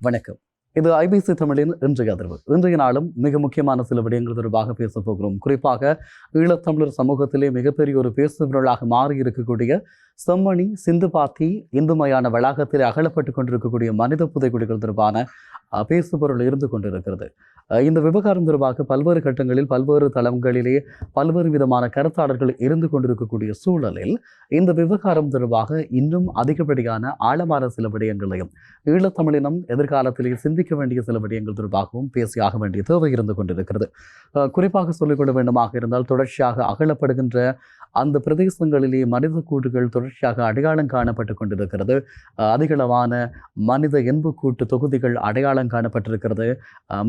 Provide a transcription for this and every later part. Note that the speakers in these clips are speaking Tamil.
வணக்கம். இது ஐபிசி தமிழின் இன்றைய அதிர்வு. இன்றைய நாளும் மிக முக்கியமான சில விடயங்கள் தொடர்பாக பேசப் போகிறோம். குறிப்பாக ஈழத்தமிழர் சமூகத்திலே மிகப்பெரிய ஒரு பேசுபொருளாக மாறி இருக்கக்கூடிய செம்மணி சிந்துபாத்தி இந்துமயான வளாகத்தில் அகலப்பட்டு கொண்டிருக்கக்கூடிய மனித புதைகுழிகள் தொடர்பான பேசுபொருள் இருந்து கொண்டிருக்கிறது. இந்த விவகாரம் தொடர்பாக பல்வேறு கட்டங்களில் பல்வேறு தளங்களிலே பல்வேறு விதமான கருத்தாளர்கள் இருந்து கொண்டிருக்கக்கூடிய சூழலில் இந்த விவகாரம் தொடர்பாக இன்னும் அதிகப்படியான ஆழமான சில விடயங்களையும் ஈழத்தமிழினம் எதிர்காலத்திலே சிந்திக்க வேண்டிய சில விடயங்கள் தொடர்பாகவும் பேசியாக வேண்டிய தேவை இருந்து கொண்டிருக்கிறது. குறிப்பாக சொல்லிக்கொள்ள வேண்டுமாக இருந்தால் தொடர்ச்சியாக அகலப்படுகின்ற அந்த பிரதேசங்களிலே மனித கூட்டுகள் தொடர்ச்சியாக அடையாளம் காணப்பட்டு கொண்டிருக்கிறது. அதிகளவான மனித எண்புக்கூட்டு தொகுதிகள் அடையாளம் காணப்பட்டிருக்கிறது.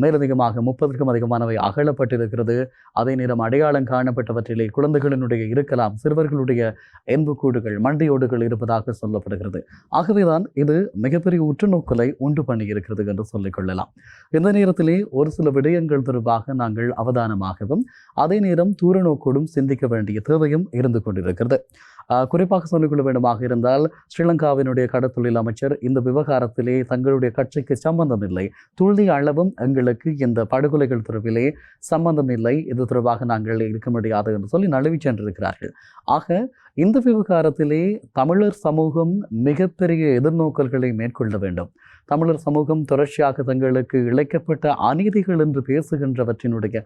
மேலதிகமாக 30க்கும் அதிகமானவை அகலப்பட்டிருக்கிறது. அதே நேரம் அடையாளம் காணப்பட்டவற்றிலே குழந்தைகளினுடைய இருக்கலாம், சிறுவர்களுடைய எண்புக்கூடுகள் மண்டையோடுகள் இருப்பதாக சொல்லப்படுகிறது. ஆகவேதான் இது மிகப்பெரிய உற்றுநோக்கலை உண்டு பண்ணியிருக்கிறது என்று சொல்லிக் கொள்ளலாம். இந்த நேரத்திலே ஒரு சில விடயங்கள் தொடர்பாக நாங்கள் அவதானமாகவும் அதே நேரம் தூர நோக்கோடும் சிந்திக்க வேண்டிய தேவையும் இருந்து கொண்டிருக்கிறது. குறிப்பாக சொல்லிக்கொள்ள வேண்டுமாக இருந்தால் ஸ்ரீலங்காவினுடைய கடற்தொழில் அமைச்சர் இந்த விவகாரத்திலே தங்களுடைய கட்சிக்கு சம்பந்தம் இல்லை, துள்ளி அளவும் எங்களுக்கு இந்த படுகொலைகள் தொடர்பிலே சம்பந்தம் இல்லை, இது தொடர்பாக நாங்கள் இருக்க முடியாது என்று சொல்லி நழுவி சென்றிருக்கிறார்கள். ஆக இந்த விவகாரத்திலே தமிழர் சமூகம் மிகப்பெரிய எதிர்நோக்கல்களை மேற்கொள்ள வேண்டும். தமிழர் சமூகம் தொடர்ச்சியாக தங்களுக்கு இழைக்கப்பட்ட அநீதிகள் என்று பேசுகின்றவற்றினுடைய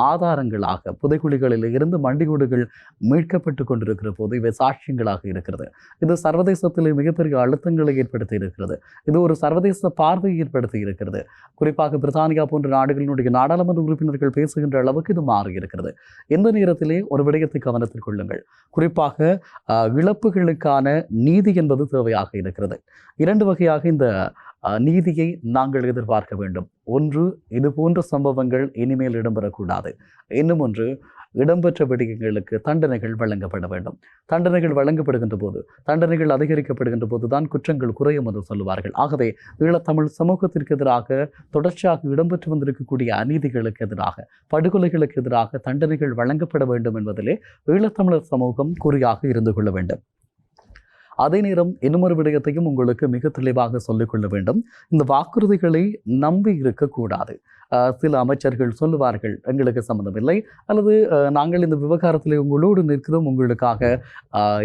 ஆதாரங்களாக புதைக்குழிகளில் இருந்து மண்டிகூடுகள் மீட்கப்பட்டு கொண்டிருக்கிற போது இவை சாட்சியங்களாக இருக்கிறது. இது சர்வதேசத்தில் மிகப்பெரிய அழுத்தங்களை ஏற்படுத்தி இருக்கிறது. இது ஒரு சர்வதேச பார்வையை ஏற்படுத்தி இருக்கிறது. குறிப்பாக பிரித்தானியா போன்ற நாடுகளினுடைய நாடாளுமன்ற உறுப்பினர்கள் பேசுகின்ற அளவுக்கு இது மாறி இருக்கிறது. இந்த நேரத்திலே ஒரு விடயத்தை கவனத்தில் கொள்ளுங்கள். குறிப்பாக இழப்புகளுக்கான நீதி என்பது தேவையாக இருக்கிறது. இரண்டு வகையாக இந்த நீதியை நாங்கள் எதிர்பார்க்க வேண்டும். ஒன்று, இது போன்ற சம்பவங்கள் இனிமேல் இடம்பெறக்கூடாது. இன்னும் ஒன்று, இடம்பெற்ற விடயங்களுக்கு தண்டனைகள் வழங்கப்பட வேண்டும். தண்டனைகள் வழங்கப்படுகின்ற போது, தண்டனைகள் அதிகரிக்கப்படுகின்ற போதுதான் குற்றங்கள் குறையும் என்று சொல்லுவார்கள். ஆகவே ஈழத்தமிழ் சமூகத்திற்கு எதிராக தொடர்ச்சியாக இடம்பெற்று வந்திருக்கக்கூடிய அநீதிகளுக்கு எதிராக, படுகொலைகளுக்கு எதிராக தண்டனைகள் வழங்கப்பட வேண்டும் என்பதிலே ஈழத்தமிழர் சமூகம் குறியாக இருந்து கொள்ள வேண்டும். அதே நேரம் இன்னொரு விடயத்தையும் உங்களுக்கு மிக தெளிவாக சொல்லிக்கொள்ள வேண்டும். இந்த வாக்குறுதிகளை நம்பி இருக்கக்கூடாது. சில அமைச்சர்கள் சொல்லுவார்கள், எங்களுக்கு சம்மந்தம் இல்லை, அல்லது நாங்கள் இந்த விவகாரத்தில் உங்களோடு நிற்கிறோம், உங்களுக்காக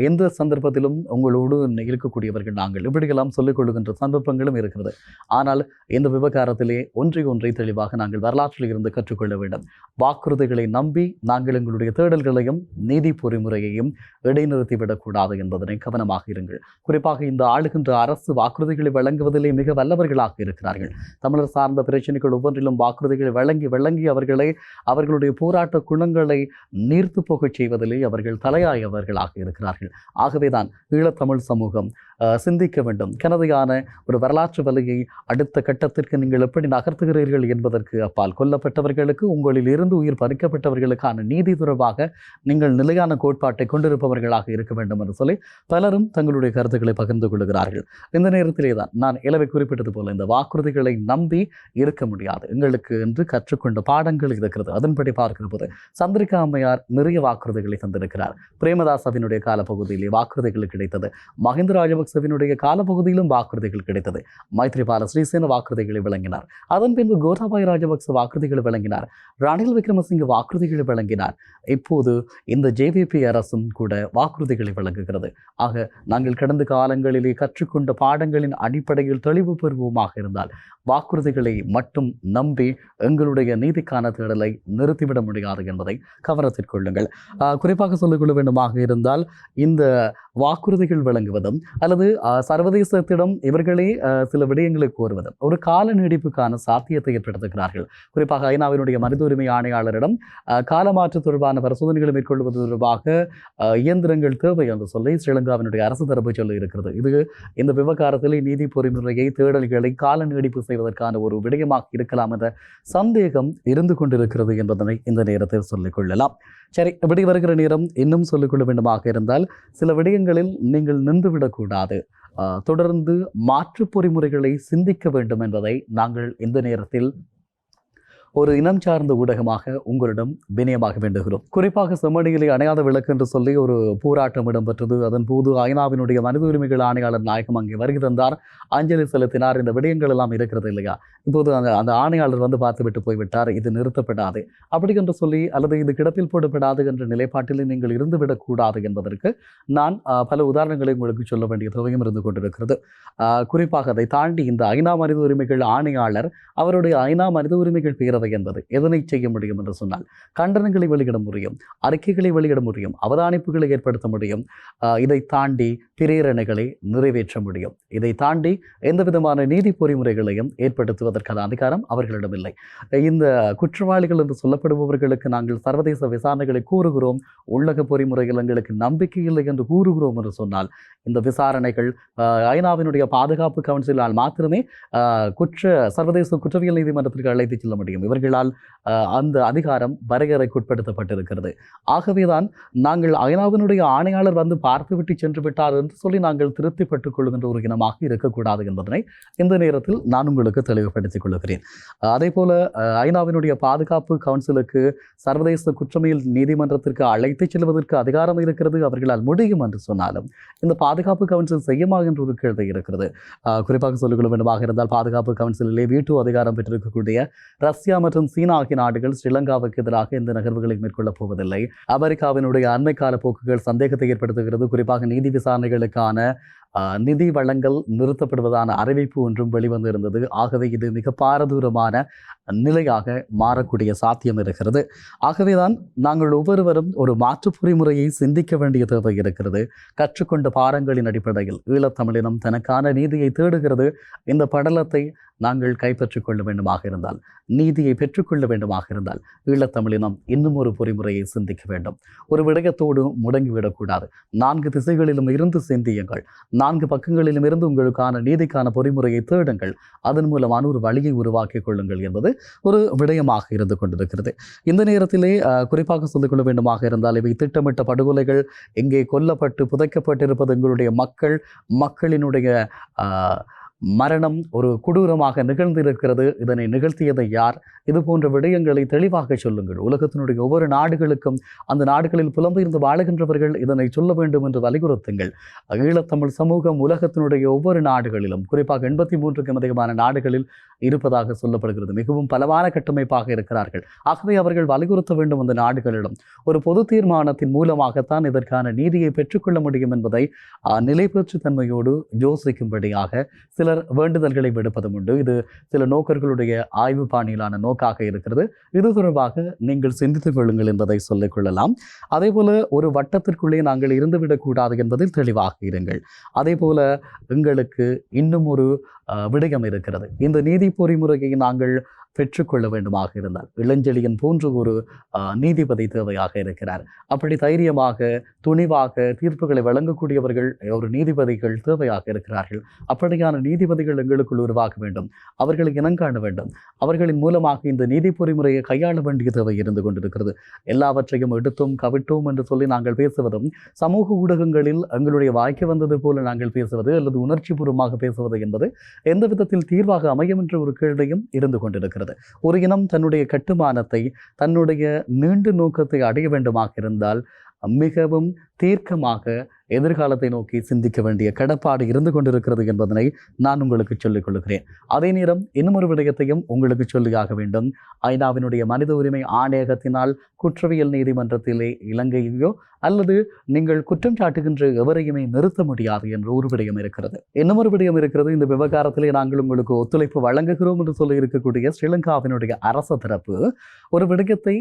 எந்த சந்தர்ப்பத்திலும் உங்களோடு இருக்கக்கூடியவர்கள் நாங்கள், இப்படியெல்லாம் சொல்லிக் கொள்ளுகின்ற சந்தர்ப்பங்களும் இருக்கிறது. ஆனால் இந்த விவகாரத்திலே ஒன்றை தெளிவாக நாங்கள் வரலாற்றில் இருந்து கற்றுக்கொள்ள வேண்டும். வாக்குறுதிகளை நம்பி நாங்கள் எங்களுடைய தேடல்களையும் நீதி பொறிமுறையையும் இடைநிறுத்திவிடக்கூடாது என்பதனை கவனமாக இருங்கள். குறிப்பாக இந்த ஆளுகின்ற அரசு வாக்குறுதிகளை வழங்குவதிலே மிக வல்லவர்களாக இருக்கிறார்கள். தமிழர் சார்ந்த பிரச்சனைகள் ஒவ்வொன்றிலும் வாக்குறுதிகளை வழங்கி அவர்களுடைய போராட்ட குணங்களை நீர்த்து போகச் செய்வதிலே அவர்கள் தலையாயவர்களாக இருக்கிறார்கள். ஆகவேதான் ஈழத்தமிழ் சமூகம் சிந்திக்க வேண்டும். கனதியான ஒரு வரலாற்று வலையை அடுத்த கட்டத்திற்கு நீங்கள் எப்படி நகர்த்துகிறீர்கள் என்பதற்கு அப்பால், கொல்லப்பட்டவர்களுக்கு, உங்களில் இருந்து உயிர் பறிக்கப்பட்டவர்களுக்கான நீதி தொடர்பாக நீங்கள் நிலையான கோட்பாட்டை கொண்டிருப்பவர்களாக இருக்க வேண்டும் என்று சொல்லி பலரும் தங்களுடைய கருத்துக்களை பகிர்ந்து கொள்கிறார்கள். இந்த நேரத்திலே தான் நான் இளவை குறிப்பிட்டது போல இந்த வாக்குறுதிகளை நம்பி இருக்க முடியாது. எங்களுக்கு என்று கற்றுக்கொண்ட பாடங்கள் இருக்கிறது. அதன்படி பார்க்கிற போது சந்திரிகா அம்மையார் நிறைய வாக்குறுதிகளை தந்திருக்கிறார். பிரேமதாசவினுடைய காலப்பகுதியிலே வாக்குறுதிகள் கிடைத்தது. மஹிந்த ராஜபக்சவினுடைய காலப்பகுதியிலும் வாக்குறுதிகள் கிடைத்தது. மைத்ரிபால ஸ்ரீசேன வாக்குறுதிகளை வழங்கினார். அதன் பின்பு கோட்டாபாய ராஜபக்ச வாக்குறுதிகளை வழங்கினார். ரணில் விக்ரமசிங்க வாக்குறுதிகளை வழங்கினார். இப்போது இந்த ஜேவிபி அரசும் கூட வாக்குறுதிகளை வழங்குகிறது. ஆக நாங்கள் கடந்த காலங்களிலே கற்றுக்கொண்ட பாடங்களின் அடிப்படையில் தெளிவு பெறுவோமாக இருந்தால் வாக்குறுதிகளை மட்டும் நம்பி எங்களுடைய நீதிக்கான தேடலை நிறுத்திவிட முடியாது என்பதை கவனத்தில் கொள்ளுங்கள். குறிப்பாக சொல்லிக்கொள்ள வேண்டுமாக இருந்தால் இந்த வாக்குறுதிகள் வழங்குவதும் அல்லது சர்வதேசத்திடம் இவர்களே சில விடயங்களை கோருவதும் ஒரு கால நீடிப்புக்கான சாத்தியத்தை ஏற்படுத்துகிறார்கள். குறிப்பாக ஐநாவினுடைய மனித உரிமை ஆணையாளரிடம் காலமாற்று தொடர்பான பரிசோதனைகளை மேற்கொள்வது தொடர்பாக இயந்திரங்கள் தேவை என்று சொல்லி ஸ்ரீலங்காவினுடைய அரசு தரப்பு சொல்லி இருக்கிறது. இது இந்த விவகாரத்தில் நீதி பொறிமுறையை தேடல்களை கால நீடிப்பு செய்வதற்கான ஒரு விடயமாக இருக்கலாம் என்ற சந்தேகம் இருந்து கொண்டிருக்கிறது என்பதனை இந்த நேரத்தில் சொல்லிக் கொள்ளலாம். சரி, இப்படி வருகிற நேரம் இன்னும் சொல்லிக்கொள்ள வேண்டுமாக இருந்தால் சில விடயங்களில் நீங்கள் நின்றுவிடக்கூடாது. தொடர்ந்து மாற்று பொறிமுறைகளை சிந்திக்க வேண்டும் என்பதை நாங்கள் இந்த நேரத்தில் ஒரு இனம் சார்ந்த ஊடகமாக உங்களிடம் வினயமாக வேண்டுகிறோம். குறிப்பாக செம்மணியிலே அணையாத விளக்கு என்று சொல்லி ஒரு போராட்டம் இடம்பெற்றது. அதன் போது ஐநாவினுடைய மனித உரிமைகள் ஆணையாளர் நாயகம் அங்கே வருகை தந்தார், அஞ்சலி செலுத்தினார். இந்த விடயங்கள் எல்லாம் இருக்கிறது இல்லையா? இப்போது அந்த ஆணையாளர் வந்து பார்த்துவிட்டு போய்விட்டார், இது நிறுத்தப்படாது அப்படி என்று சொல்லி, அல்லது இது கிடப்பில் போடப்படாது என்ற நிலைப்பாட்டில் நீங்கள் இருந்துவிடக் கூடாது என்பதற்கு நான் பல உதாரணங்களை உங்களுக்கு சொல்ல வேண்டிய தேவையும் இருந்து கொண்டிருக்கிறது. குறிப்பாக அதை தாண்டி இந்த ஐநா மனித உரிமைகள் ஆணையாளர் அவருடைய ஐநா மனித உரிமைகள் பேரவை என்பது எதனை செய்ய முடியும் என்று சொன்னால், கண்டனங்களை வெளியிட முடியும், அறிக்கைகளை வெளியிட முடியும், அவதானிப்புகளை ஏற்படுத்த முடியும். இதை தாண்டி பிரேரணைகளை நிறைவேற்ற முடியும். இதை தாண்டி எந்த விதமான நீதி பொறிமுறைகளையும் ஏற்படுத்துவதற்கான அதிகாரம் அவர்களிடமில்லை. இந்த குற்றவாளிகள் என்று சொல்லப்படுபவர்களுக்கு நாங்கள் சர்வதேச விசாரணைகளை கூறுகிறோம், உள்ளக பொறிமுறைகள் எங்களுக்கு நம்பிக்கை இல்லை என்று கூறுகிறோம் என்று சொன்னால், இந்த விசாரணைகள் ஐநாவினுடைய பாதுகாப்பு கவுன்சிலால் மாத்திரமே சர்வதேச குற்றவியல் நீதிமன்றத்திற்கு அழைத்து செல்ல முடியும். இவர்களால் அந்த அதிகாரம் வரையறைக்குட்படுத்தப்பட்டிருக்கிறது. ஆகவேதான் நாங்கள் ஐநாவினுடைய ஆணையாளர் வந்து பார்த்துவிட்டு சென்று விட்டார் என்று சொல்லி நாங்கள் திருப்திப்பட்டுக் கொள்கின்ற ஒரு இனமாக இருக்கக்கூடாது என்பதனை இந்த நேரத்தில் நான் உங்களுக்கு தெளிவுபடுத்திக் கொள்கிறேன். அதே போல ஐநாவினுடைய பாதுகாப்பு கவுன்சிலுக்கு சர்வதேச குற்றவியல் நீதிமன்றத்திற்கு அழைத்து செல்வதற்கு அதிகாரம் இருக்கிறது, அவர்களால் முடியும் என்று சொன்னாலும் இந்த பாதுகாப்பு கவுன்சில் செய்யுமா என்ற ஒரு கேள்வி இருக்கிறது. குறிப்பாக சொல்லிக்கொள்ள வேண்டுமாக இருந்தால், பாதுகாப்பு கவுன்சிலிலே வீட்டு அதிகாரம் பெற்றிருக்கக்கூடிய ரஷ்யா மற்றும் சீனா ஆகிய நாடுகள் ஸ்ரீலங்காவுக்கு எதிராக எந்த நகர்வுகளை மேற்கொள்ளப் போவதில்லை. அமெரிக்காவினுடைய அண்மை கால போக்குகள் சந்தேகத்தை ஏற்படுத்துகிறது. குறிப்பாக நீதி விசாரணைகளுக்கான நிதி வழங்கல் நிறுத்தப்படுவதான அறிவிப்பு ஒன்றும் வெளிவந்து இருந்தது. ஆகவே இது மிக பாரதூரமான நிலையாக மாறக்கூடிய சாத்தியம் இருக்கிறது. ஆகவேதான் நாங்கள் ஒவ்வொருவரும் ஒரு மாற்று பொறிமுறையை சிந்திக்க வேண்டிய தேவை இருக்கிறது. கற்றுக்கொண்ட பாடங்களின் அடிப்படையில் ஈழத்தமிழினம் தனக்கான நீதியை தேடுகிறது. இந்த படலத்தை நாங்கள் கைப்பற்றிக் கொள்ள வேண்டுமாக இருந்தால், நீதியை பெற்றுக்கொள்ள வேண்டுமாக இருந்தால், ஈழத்தமிழினம் இன்னும் ஒரு பொறிமுறையை சிந்திக்க வேண்டும். ஒரு விடயத்தோடு முடங்கிவிடக்கூடாது. 4 திசைகளிலும் இருந்து சிந்தியுங்கள். 4 பக்கங்களிலும் இருந்து உங்களுக்கான நீதிக்கான பொறிமுறையை தேடுங்கள். அதன் மூலமான ஒரு வழியை உருவாக்கிக் கொள்ளுங்கள் என்பது ஒரு விடயமாக இருந்து கொண்டிருக்கிறது. இந்த நேரத்திலே குறிப்பாக சொல்லிக்கொள்ள வேண்டுமாக இருந்தால், இவை திட்டமிட்ட படுகொலைகள், எங்கே கொல்லப்பட்டு புதைக்கப்பட்டிருப்பது எங்களுடைய மக்களினுடைய மரணம் ஒரு கொடூரமாக நிகழ்ந்திருக்கிறது. இதனை நிகழ்த்தியதை யார்? இது போன்ற விடயங்களை தெளிவாக சொல்லுங்கள். உலகத்தினுடைய ஒவ்வொரு நாடுகளுக்கும் அந்த நாடுகளில் புலம்பெயர்ந்து வாழுகின்றவர்கள் இதனை சொல்ல வேண்டும் என்று வலியுறுத்துங்கள். ஈழத்தமிழ் சமூகம் உலகத்தினுடைய ஒவ்வொரு நாடுகளிலும், குறிப்பாக 83க்கும் அதிகமான நாடுகளில் இருப்பதாக சொல்லப்படுகிறது. மிகவும் பலமான கட்டமைப்பாக இருக்கிறார்கள். ஆகவே அவர்கள் வலியுறுத்த வேண்டும் அந்த நாடுகளிடம். ஒரு பொது தீர்மானத்தின் மூலமாகத்தான் இதற்கான நீதியை பெற்றுக்கொள்ள முடியும் என்பதை நிலைபெற்று தன்மையோடு யோசிக்கும்படியாக சிலர் வேண்டுதல்களை விடுப்பதும் உண்டு. இது சில நோக்கர்களுடைய ஆய்வு பாணியிலான நோக்காக இருக்கிறது. இது தொடர்பாக நீங்கள் சிந்தித்துக் கொள்ளுங்கள் என்பதை சொல்லிக் கொள்ளலாம். அதே போல ஒரு வட்டத்திற்குள்ளே நாங்கள் இருந்துவிடக்கூடாது என்பதில் தெளிவாக இருங்கள். அதே போல எங்களுக்கு இன்னும் ஒரு விடயம் இருக்கிறது. இந்த நீதி பொறிமுறையை நாங்கள் பெற்றுக்கொள்ள வேண்டுமாக இருந்தால், இளஞ்செழியன் போன்ற ஒரு நீதிபதி தேவையாக இருக்கிறார். அப்படி தைரியமாக துணிவாக தீர்ப்புகளை வழங்கக்கூடியவர்கள் ஒரு நீதிபதிகள் தேவையாக இருக்கிறார்கள். அப்படியான நீதிபதிகள் எங்களுக்குள் உருவாக்க வேண்டும். அவர்களை இனங்காண வேண்டும். அவர்களின் மூலமாக இந்த நீதி பொறிமுறையை கையாள வேண்டிய தேவை இருந்து கொண்டிருக்கிறது. எல்லாவற்றையும் எடுத்தோம் கவிட்டோம் என்று சொல்லி நாங்கள் பேசுவதும், சமூக ஊடகங்களில் எங்களுடைய வாய்க்கு வந்தது போல நாங்கள் பேசுவது அல்லது உணர்ச்சி பூர்வமாக பேசுவது என்பது எந்த விதத்தில் தீர்வாக அமையும் என்ற ஒரு கேள்வியும் இருந்து கொண்டிருக்கிறது. ஒரு இனம் தன்னுடைய கட்டுமானத்தை, தன்னுடைய நீண்ட நோக்கத்தை அடைய வேண்டுமாக இருந்தால் மிகவும் தீர்க்கமாக எதிர்காலத்தை நோக்கி சிந்திக்க வேண்டிய கடப்பாடு இருந்து கொண்டிருக்கிறது என்பதனை நான் உங்களுக்கு சொல்லிக் கொள்கிறேன். அதே நேரம் இன்னும் ஒரு விடயத்தையும் உங்களுக்கு சொல்லியாக வேண்டும். ஐநாவினுடைய மனித உரிமை ஆணையகத்தினால் குற்றவியல் நீதிமன்றத்திலே இலங்கையோ அல்லது நீங்கள் குற்றம் சாட்டுகின்ற எவரையுமே நிறுத்த முடியாது என்ற ஒரு விடயம் இருக்கிறது. இன்னும் ஒரு விடயம் இருக்கிறது. இந்த விவகாரத்திலே நாங்கள் உங்களுக்கு ஒத்துழைப்பு வழங்குகிறோம் என்று சொல்லி இருக்கக்கூடிய ஸ்ரீலங்காவினுடைய அரச தரப்பு ஒரு விடயத்தை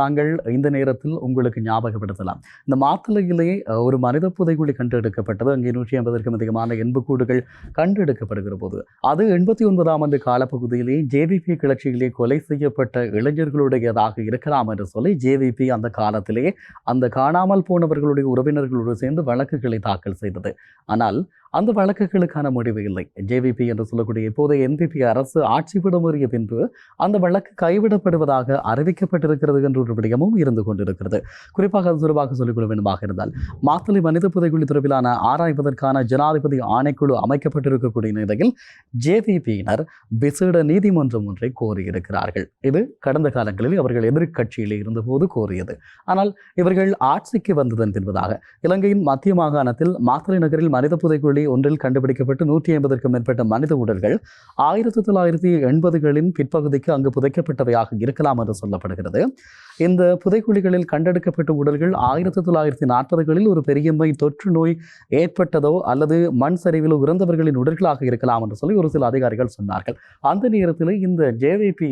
நாங்கள் இந்த நேரத்தில் உங்களுக்கு ஞாபகப்படுத்தலாம். இந்த மாத்தளையிலே ஒரு மனித புதைகுழி கண்டெடுக்கப்பட்டது. அங்கே 150க்கும் அதிகமான எண்புக்கூடுகள் கண்டெடுக்கப்படுகிற போது அது 89ஆம் ஆண்டு காலப்பகுதியிலே ஜேவிபி கிளர்ச்சியிலே கொலை செய்யப்பட்ட இளைஞர்களுடையதாக இருக்கலாம் என்று சொல்லி ஜேவிபி அந்த காலத்திலே அந்த காணாமல் போனவர்களுடைய உறவினர்களோடு சேர்ந்து வழக்குகளை தாக்கல் செய்தது. ஆனால் அந்த வழக்குகளுக்கான முடிவு இல்லை. ஜேவிபி என்று சொல்லக்கூடிய இப்போதைய என்பிபி அரசு ஆட்சிப்பிடமேறிய பின்பு அந்த வழக்கு கைவிடப்படுவதாக அறிவிக்கப்பட்டிருக்கிறது என்ற ஒரு விடயமும் இருந்து கொண்டிருக்கிறது. குறிப்பாக அது தொடர்பாக சொல்லிக்கொள்ள வேண்டுமாக இருந்தால் மாத்தளை மனித புதைகுழி தொடர்பிலான ஆராய்வதற்கான ஜனாதிபதி ஆணைக்குழு அமைக்கப்பட்டிருக்கக்கூடிய நிலையில் ஜேவிபியினர் விசேட நீதிமன்றம் ஒன்றை கோரியிருக்கிறார்கள். இது கடந்த காலங்களில் அவர்கள் எதிர்க்கட்சியில் இருந்தபோது கோரியது. ஆனால் இவர்கள் ஆட்சிக்கு வந்ததன் பின்பதாக இலங்கையின் மத்திய மாகாணத்தில் மாத்தளை நகரில் மனித புதைக்குழி ஒன்றில் கண்டுபிடிக்கப்பட்டு 150க்கும் மேற்பட்ட மனித உடல்கள் 1980களின் பிற்பகுதிக்கு அங்கு புதைக்கப்பட்டவையாக இருக்கலாம் என்று சொல்லப்படுகிறது. இந்த புதைக்குழிகளில் கண்டெடுக்கப்பட்ட உடல்கள் 1940களில் ஒரு பெரியம்மை தொற்று நோய் ஏற்பட்டதோ அல்லது மண் சரிவில் இறந்தவர்களின் உடல்களாக இருக்கலாம் என்று சொல்லி ஒரு சில அதிகாரிகள் சொன்னார்கள். அந்த நேரத்தில் இந்த ஜேவிபி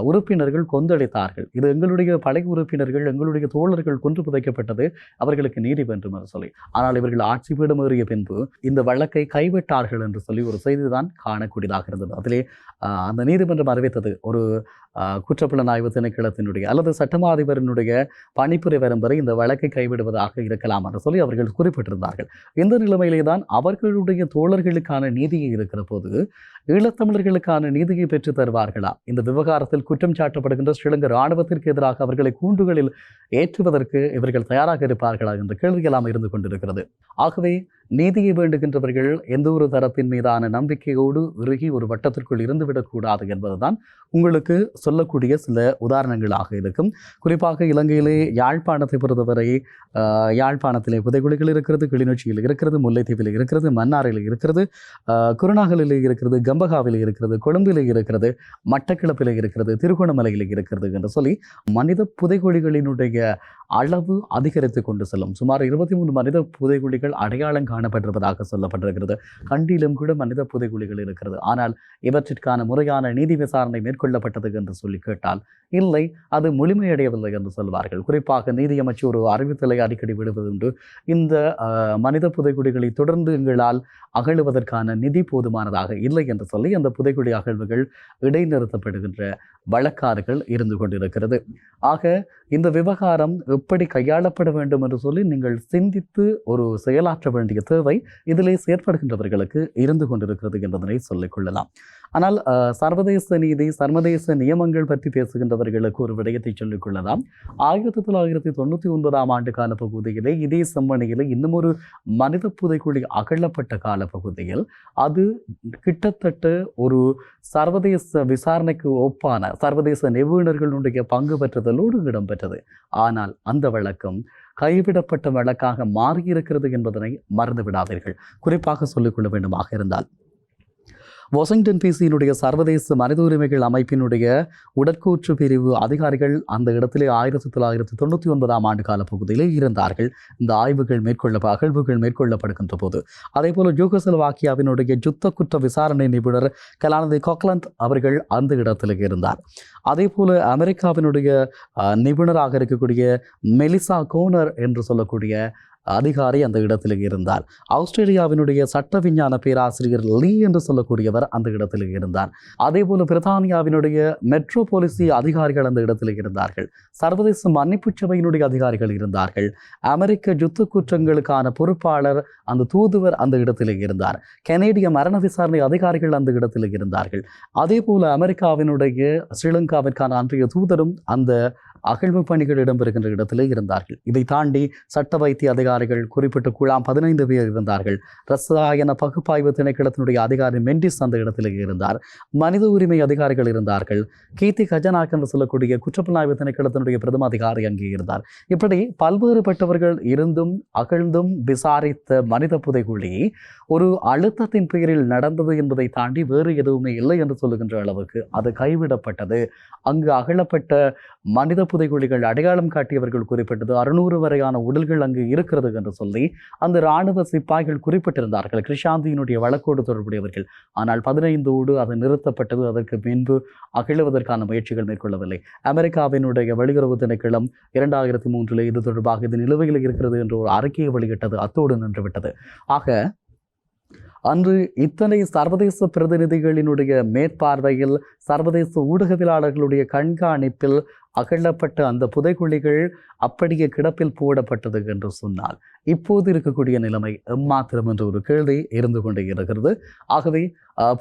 உறுப்பினர்கள் கொந்தளித்தார்கள். இது எங்களுடைய படை உறுப்பினர்கள், எங்களுடைய தோழர்கள் கொன்று புதைக்கப்பட்டது, அவர்களுக்கு நீதி வேண்டும் என்று சொல்லி. ஆனால் இவர்கள் ஆட்சி பீடமேறிய பின்பு இந்த வழக்கை கைவிட்டார்கள் என்று சொல்லி ஒரு செய்திதான் காணக்கூடியதாக இருந்தது. அதிலே அந்த நீதிமன்றம் அறிவித்தது ஒரு குற்றப்புலனாய்வு திணைக்களத்தினுடைய அல்லது சட்டமா அதிபரினுடைய பணிப்புரை வரும் வரை இந்த வழக்கை கைவிடுவதாக இருக்கலாம் என்று சொல்லி அவர்கள் குறிப்பிட்டிருந்தார்கள். இந்த நிலைமையிலே தான் அவர்களுடைய தோழர்களுக்கான நீதியை இருக்கிற போது ஈழத்தமிழர்களுக்கான நீதியை பெற்று தருவார்களா? இந்த விவகாரத்தில் குற்றம் சாட்டப்படுகின்ற ஸ்ரீலங்கா இராணுவத்திற்கு எதிராக அவர்களை கூண்டுகளில் ஏற்றுவதற்கு இவர்கள் தயாராக இருப்பார்களா என்ற கேள்வியெல்லாம் இருந்து கொண்டிருக்கிறது. ஆகவே நீதியை வேண்டுகின்றவர்கள் எந்த ஒரு தரப்பின் மீதான நம்பிக்கையோடு இறுகி ஒரு வட்டத்திற்குள் இருந்துவிடக்கூடாது என்பதுதான் உங்களுக்கு சொல்லக்கூடிய சில உதாரணங்களாக இருக்கும். குறிப்பாக இலங்கையிலே யாழ்ப்பாணத்தை பொறுத்தவரை யாழ்ப்பாணத்திலே புதைகுழிகள் இருக்கிறது, கிளிநொச்சியில் இருக்கிறது, முல்லைத்தீவில் இருக்கிறது, மன்னாரில் இருக்கிறது, குருநாகலில் இருக்கிறது, கம்பகாவில் இருக்கிறது, கொழும்பில் இருக்கிறது, மட்டக்கிளப்பில் இருக்கிறது, திருகோணமலையில் இருக்கிறது என்று சொல்லி மனித புதைகுழிகளினுடைய அளவு அதிகரித்து கொண்டு செல்லும். சுமார் 23 மனித புதைகுழிகள் அடையாளம் காணப்பட்டிருப்பதாக சொல்லப்பட்டிருக்கிறது. கண்டியிலும் கூட மனித புதைகுழிகள் இருக்கிறது. ஆனால் இவற்றிற்கான முறையான நீதி விசாரணை மேற்கொள்ளப்பட்டது என்று சொல்லி கேட்டால் இல்லை, அது முழுமையடையவில்லை என்று சொல்வார்கள். குறிப்பாக நீதியமைச்சு ஒரு அறிவித்தலை அடிக்கடி விடுவதுண்டு. இந்த மனித புதைகுழிகளை தொடர்ந்து எங்களால் அகழ்வதற்கான நிதி போதுமானதாக இல்லை என்று சொல்லி அந்த புதைகுழி அகழ்வுகள் இடைநிறுத்தப்படுகின்ற வழக்காறுகள் இருந்து கொண்டிருக்கிறது. ஆக இந்த விவகாரம் எப்படி கையாளப்பட வேண்டும் என்று சொல்லி நீங்கள் சிந்தித்து ஒரு செயலாற்ற வேண்டிய தேவை இதிலே செயற்படுகின்றவர்களுக்கு இருந்து கொண்டிருக்கிறது என்பதனை சொல்லிக் கொள்ளலாம். ஆனால் சர்வதேச நீதி, சர்வதேச நியமங்கள் பற்றி பேசுகின்றவர்களுக்கு ஒரு விடயத்தை சொல்லிக் கொள்ளலாம். 1999 ஆண்டு கால பகுதியிலே இதே செம்மணியிலே இன்னும் ஒரு மனித புதைக்குழி அகழப்பட்ட கால பகுதியில் அது கிட்டத்தட்ட ஒரு சர்வதேச விசாரணைக்கு ஒப்பான சர்வதேச நிபுணர்களுடைய பங்கு பெற்றதலோடு இடம்பெற்றது. ஆனால் அந்த வழக்கம் கைவிடப்பட்ட வழக்காக மாறியிருக்கிறது என்பதனை மறந்து விடாதீர்கள். குறிப்பாக சொல்லிக்கொள்ள வேண்டுமாக இருந்தால் வாஷிங்டன் டிசியினுடைய சர்வதேச மனித உரிமைகள் அமைப்பினுடைய உடற்கூற்று பிரிவு அதிகாரிகள் அந்த இடத்திலே 1999 ஆண்டு கால பகுதியிலே இருந்தார்கள். இந்த ஆய்வுகள் அகழ்வுகள் மேற்கொள்ளப்படுகின்ற போது அதே போல யூகோஸ்லாவியாவினுடைய யுத்த குற்ற விசாரணை நிபுணர் கலாநிதி காக்லண்ட் அவர்கள் அந்த இடத்திலே இருந்தார். அதே போல அமெரிக்காவினுடைய நிபுணராக இருக்கக்கூடிய மெலிசா கோனர் என்று சொல்லக்கூடிய அதிகாரி அந்த இடத்தில் இருந்தார். ஆஸ்திரேலியாவினுடைய சட்ட விஞ்ஞான பேராசிரியர் லீ என்று சொல்லக்கூடியவர் அந்த இடத்தில் இருந்தார். அதே போல பிரித்தானியாவினுடைய மெட்ரோபாலிசி அதிகாரிகள் அந்த இடத்தில் இருந்தார்கள். சர்வதேச மன்னிப்பு சபையினுடைய அதிகாரிகள் இருந்தார்கள். அமெரிக்க யுத்த குற்றங்களுக்கான பொறுப்பாளர் அந்த தூதுவர் அந்த இடத்தில் இருந்தார். கனேடிய மரண விசாரணை அதிகாரிகள் அந்த இடத்தில் இருந்தார்கள். அதே போல அமெரிக்காவினுடைய ஸ்ரீலங்காவிற்கான அன்றைய தூதரும் அந்த அகழ்வு பணிகள் இடம்பெறுகின்ற இடத்திலே இருந்தார்கள். இதை தாண்டி சட்ட வைத்திய அதிகாரிகள் குறிப்பிட்ட குழாம் 15 பேர் இருந்தார்கள். ரசாயன பகுப்பாய்வு திணைக்களத்தினுடைய அதிகாரி மெண்டிஸ் அந்த இடத்திலே இருந்தார். மனித உரிமை அதிகாரிகள் இருந்தார்கள். கீர்த்தி கஜனாக் என்று சொல்லக்கூடிய குற்றப்புலனாய்வு திணைக்களத்தினுடைய பிரதம அதிகாரி அங்கே இருந்தார். இப்படி பல்வேறுபட்டவர்கள் இருந்தும் அகழ்ந்தும் விசாரித்த மனித புதைகுழி ஒரு அழுத்தத்தின் பெயரில் நடந்தது என்பதை தாண்டி வேறு எதுவுமே இல்லை என்று சொல்லுகின்ற அளவுக்கு அது கைவிடப்பட்டது. அங்கு அகழப்பட்ட மனித புதைகுழிகள் அடையாளம் காட்டியவர்கள் குறிப்பிட்டது 600 வரையான உடல்கள் அங்கு இருக்கிறது என்று சொல்லி அந்த இராணுவ சிப்பாய்கள் குறிப்பிட்டிருந்தார்கள். கிருஷாந்தியினுடைய வழக்கோடு தொடர்புடையவர்கள். ஆனால் 15ஓடு அது நிறுத்தப்பட்டது. அதற்கு பின்பு அகழுவதற்கான முயற்சிகள் மேற்கொள்ளவில்லை. அமெரிக்காவினுடைய வெளியுறவு திணைக்களம் 2003 இது தொடர்பாக இது நிலுவையில் இருக்கிறது என்று ஒரு அறிக்கையை வெளியிட்டது. அத்தோடு நின்றுவிட்டது. ஆக அன்று இத்தனை சர்வதேச பிரதிநிதிகளினுடைய மேற்பார்வையில் சர்வதேச ஊடகவியலாளர்களுடைய கண்காணிப்பில் அகழப்பட்ட அந்த புதைகுழிகள் அப்படியே கிடப்பில் போடப்பட்டது என்று சொன்னால் இப்போது இருக்கக்கூடிய நிலைமை எம்மாத்திரம் என்ற ஒரு கேள்வி இருந்து கொண்டே இருக்கிறது. ஆகவே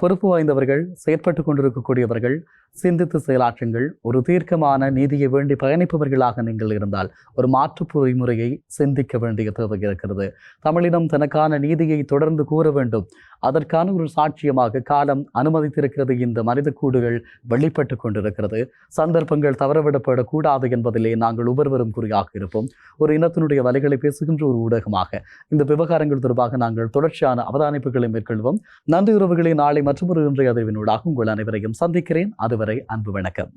பொறுப்பு வாய்ந்தவர்கள், செயற்பட்டு கொண்டிருக்கக்கூடியவர்கள் சிந்தித்து செயலாற்றுங்கள். ஒரு தீர்க்கமான நீதியை வேண்டி பயணிப்பவர்களாக நீங்கள் இருந்தால் ஒரு மாற்று பொறிமுறையை சிந்திக்க வேண்டிய தேவை இருக்கிறது. தமிழினம் தனக்கான நீதியை தொடர்ந்து கூற வேண்டும். அதற்கான ஒரு சாட்சியமாக காலம் அனுமதித்திருக்கிறது. இந்த மனித கூடுகள் வெளிப்பட்டு கொண்டிருக்கிறது. சந்தர்ப்பங்கள் தவறவிடப்படக்கூடாது என்பதிலே நாங்கள் ஒவ்வொருவரும் குறியாக இருப்போம். ஒரு இனத்தினுடைய வலைகளை பேசுகின்ற ஒரு ஊடகமாக இந்த விவகாரங்கள் தொடர்பாக நாங்கள் தொடர்ச்சியான அவதானிப்புகளை மேற்கொள்வோம். நன்றி உறவுகளை. நாளை மற்றொரு இன்றைய அதிர்வினூடாக உங்கள் அனைவரையும் சந்திக்கிறேன். அதுவரை அன்பு வணக்கம்.